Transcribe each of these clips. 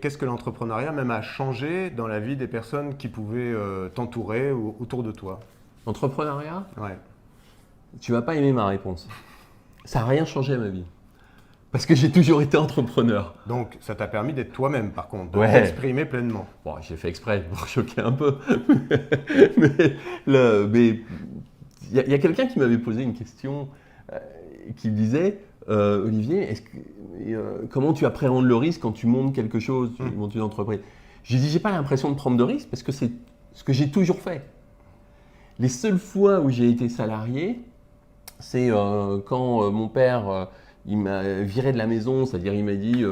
Qu'est-ce que l'entrepreneuriat même a changé dans la vie des personnes qui pouvaient t'entourer autour de toi? Entrepreneuriat, Ouais. tu vas pas aimer ma réponse. Ça n'a rien changé à ma vie. Parce que j'ai toujours été entrepreneur. Donc, ça t'a permis d'être toi-même, par contre, de Ouais. t'exprimer pleinement. Bon, j'ai fait exprès pour choquer un peu. mais il y a quelqu'un qui m'avait posé une question qui me disait Olivier, comment tu appréhendes le risque quand tu montes quelque chose, tu montes une entreprise? J'ai dit, j'ai pas l'impression de prendre de risque parce que c'est ce que j'ai toujours fait. Les seules fois où j'ai été salarié, c'est quand mon père il m'a viré de la maison, c'est-à-dire il m'a dit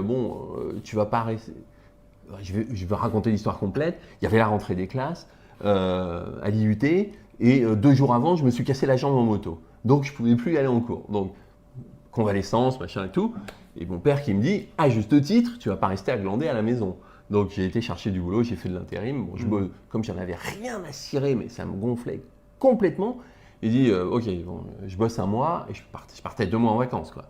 tu vas pas rester. Je vais raconter l'histoire complète. Il y avait la rentrée des classes à l'IUT et 2 jours avant, je me suis cassé la jambe en moto. Donc je ne pouvais plus y aller en cours. Donc convalescence, machin et tout. Et mon père qui me dit, à juste titre, tu ne vas pas rester à glander à la maison. Donc j'ai été chercher du boulot, j'ai fait de l'intérim. Bon, comme j'en avais rien à cirer, mais ça me gonflait complètement. Il dit, ok, bon, je bosse un mois et je partais 2 mois en vacances, quoi.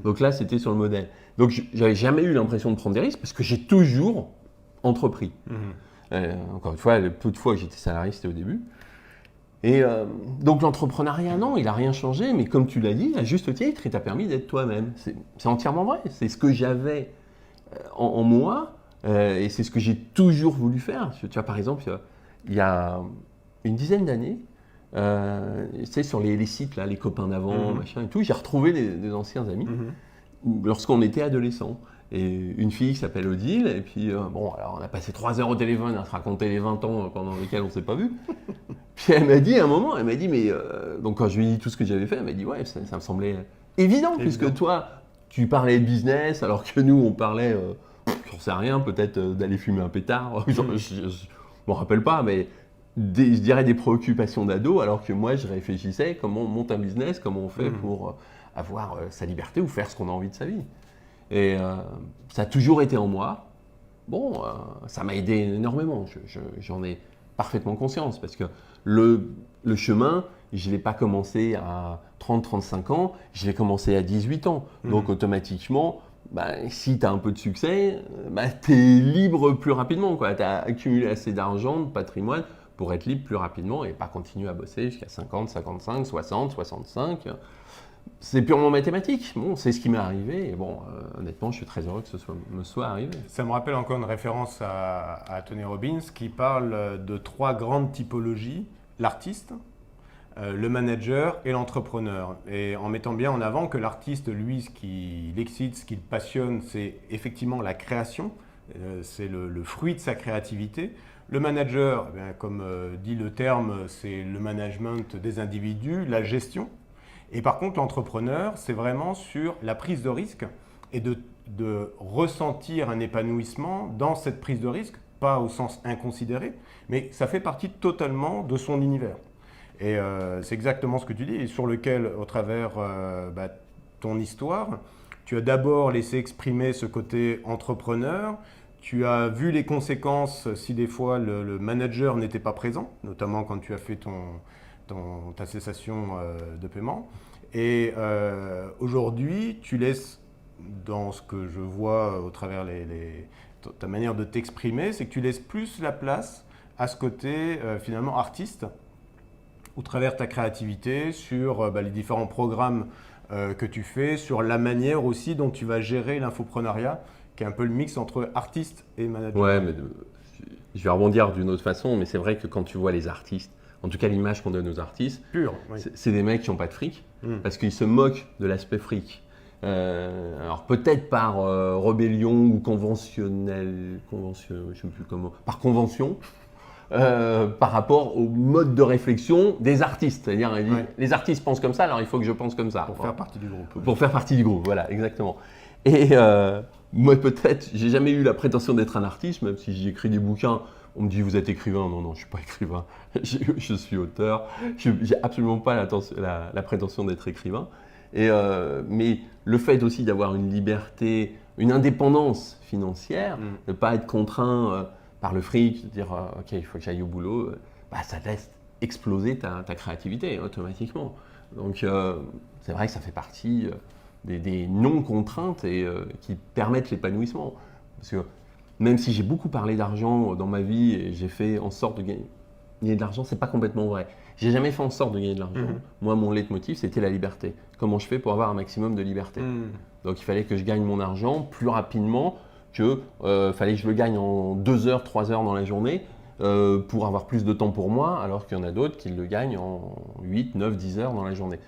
Donc là, c'était sur le modèle. Donc j'avais jamais eu l'impression de prendre des risques parce que j'ai toujours entrepris. Encore une fois, le peu de fois que j'étais salarié, c'était au début. Et donc l'entrepreneuriat, non, il n'a rien changé, mais comme tu l'as dit, à juste titre, il t'a permis d'être toi-même. C'est entièrement vrai. C'est ce que j'avais en moi et c'est ce que j'ai toujours voulu faire. Tu vois, par exemple, il y a une dizaine d'années, tu sais, sur les sites, là, les copains d'avant, machin et tout, j'ai retrouvé des anciens amis lorsqu'on était adolescents. Et une fille qui s'appelle Odile, et puis alors on a passé 3 heures au téléphone à se raconter les 20 ans pendant lesquels on ne s'est pas vu. Puis elle m'a dit à un moment, donc quand je lui ai dit tout ce que j'avais fait, elle m'a dit ouais, ça me semblait évident, puisque toi, tu parlais de business, alors que nous, on parlait, j'en sais rien, peut-être d'aller fumer un pétard, je m'en rappelle pas, mais je dirais des préoccupations d'ado, alors que moi, je réfléchissais comment on monte un business, comment on fait pour avoir sa liberté ou faire ce qu'on a envie de sa vie. Et ça a toujours été en moi. Bon, ça m'a aidé énormément, j'en ai parfaitement conscience, parce que le chemin, je ne l'ai pas commencé à 30-35 ans, je l'ai commencé à 18 ans. Donc automatiquement, si tu as un peu de succès, tu es libre plus rapidement. Tu as accumulé assez d'argent, de patrimoine, pour être libre plus rapidement et pas continuer à bosser jusqu'à 50, 55, 60, 65. C'est purement mathématique. Bon, c'est ce qui m'est arrivé. Et bon, honnêtement, je suis très heureux que me soit arrivé. Ça me rappelle encore une référence à Tony Robbins qui parle de 3 grandes typologies: l'artiste, le manager et l'entrepreneur. Et en mettant bien en avant que l'artiste, lui, ce qui l'excite, ce qui le passionne, c'est effectivement la création. C'est le fruit de sa créativité. Le manager, comme dit le terme, c'est le management des individus, la gestion. Et par contre, l'entrepreneur, c'est vraiment sur la prise de risque et de ressentir un épanouissement dans cette prise de risque, pas au sens inconsidéré, mais ça fait partie totalement de son univers. Et c'est exactement ce que tu dis, et sur lequel, au travers ton histoire, tu as d'abord laissé exprimer ce côté entrepreneur, tu as vu les conséquences si des fois le manager n'était pas présent, notamment quand tu as fait ta cessation de paiement. Et aujourd'hui, tu laisses, dans ce que je vois au travers ta manière de t'exprimer, c'est que tu laisses plus la place à ce côté finalement artiste, au travers ta créativité, sur les différents programmes que tu fais, sur la manière aussi dont tu vas gérer l'infoprenariat, qui est un peu le mix entre artiste et manager. Ouais, mais je vais rebondir d'une autre façon, mais c'est vrai que quand tu vois les artistes, en tout cas l'image qu'on donne aux artistes, Oui. c'est des mecs qui n'ont pas de fric, parce qu'ils se moquent de l'aspect fric. Alors peut-être par rébellion ou conventionnel, je sais plus comment, par convention, par rapport au mode de réflexion des artistes. C'est-à-dire, les artistes pensent comme ça, alors il faut que je pense comme ça. Pour faire partie du groupe. Pour faire partie du groupe, voilà, exactement. Et moi, peut-être, j'ai jamais eu la prétention d'être un artiste, même si j'ai écrit des bouquins. On me dit, vous êtes écrivain? Non, je ne suis pas écrivain. Je suis auteur. Je n'ai absolument pas la prétention d'être écrivain. Mais le fait aussi d'avoir une liberté, une indépendance financière, de ne pas être contraint par le fric, de dire ok, il faut que j'aille au boulot, ça laisse exploser ta créativité automatiquement. Donc c'est vrai que ça fait partie des non-contraintes et qui permettent l'épanouissement. Parce que même si j'ai beaucoup parlé d'argent dans ma vie et j'ai fait en sorte de gagner de l'argent, c'est pas complètement vrai. J'ai jamais fait en sorte de gagner de l'argent. Moi, mon leitmotiv, c'était la liberté. Comment je fais pour avoir un maximum de liberté? Donc, il fallait que je gagne mon argent plus rapidement que fallait que je le gagne en 2 heures, 3 heures dans la journée pour avoir plus de temps pour moi, alors qu'il y en a d'autres qui le gagnent en 8, 9, 10 heures dans la journée.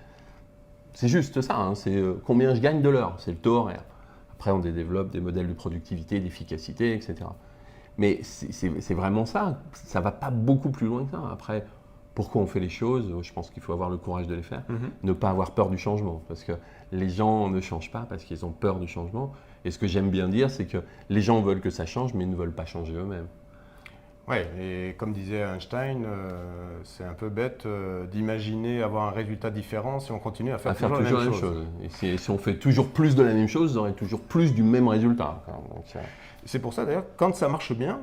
C'est juste ça, hein, c'est combien je gagne de l'heure, c'est le taux horaire. Après, on développe des modèles de productivité, d'efficacité, etc. Mais c'est vraiment ça, ça ne va pas beaucoup plus loin que ça. Après, pourquoi on fait les choses? Je pense qu'il faut avoir le courage de les faire, ne pas avoir peur du changement, parce que les gens ne changent pas parce qu'ils ont peur du changement. Et ce que j'aime bien dire, c'est que les gens veulent que ça change, mais ils ne veulent pas changer eux-mêmes. Oui, et comme disait Einstein, c'est un peu bête d'imaginer avoir un résultat différent si on continue à faire toujours la même chose. Et si on fait toujours plus de la même chose, on aurait toujours plus du même résultat. Donc, c'est pour ça d'ailleurs, quand ça marche bien,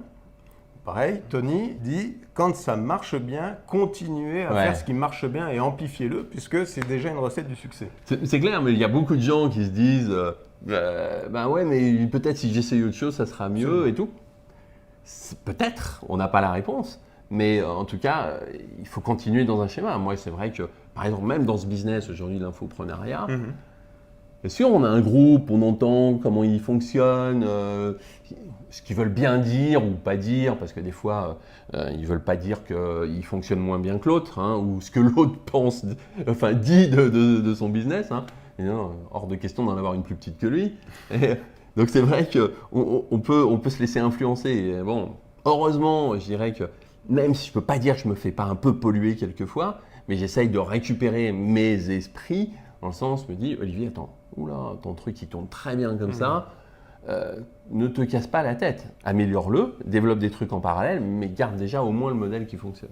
pareil, Tony dit, quand ça marche bien, continuez à faire ce qui marche bien et amplifiez-le, puisque c'est déjà une recette du succès. C'est clair, mais il y a beaucoup de gens qui se disent, ben ouais, mais peut-être si j'essaye autre chose, ça sera mieux et tout. Peut-être, on n'a pas la réponse, mais en tout cas, il faut continuer dans un schéma. Moi, c'est vrai que, par exemple, même dans ce business aujourd'hui de l'infoprenariat, bien sûr, on a un groupe, on entend comment ils fonctionnent, ce qu'ils veulent bien dire ou pas dire, parce que des fois, ils ne veulent pas dire qu'ils fonctionnent moins bien que l'autre, hein, ou ce que l'autre pense, enfin dit de son business. Hein. Et non, hors de question d'en avoir une plus petite que lui. Donc c'est vrai qu'on peut se laisser influencer. Et bon, heureusement, je dirais que même si je ne peux pas dire que je me fais pas un peu polluer quelquefois, mais j'essaye de récupérer mes esprits, dans le sens, je me dis, Olivier, attends, oula, ton truc il tourne très bien comme ça, ne te casse pas la tête, améliore-le, développe des trucs en parallèle, mais garde déjà au moins le modèle qui fonctionne.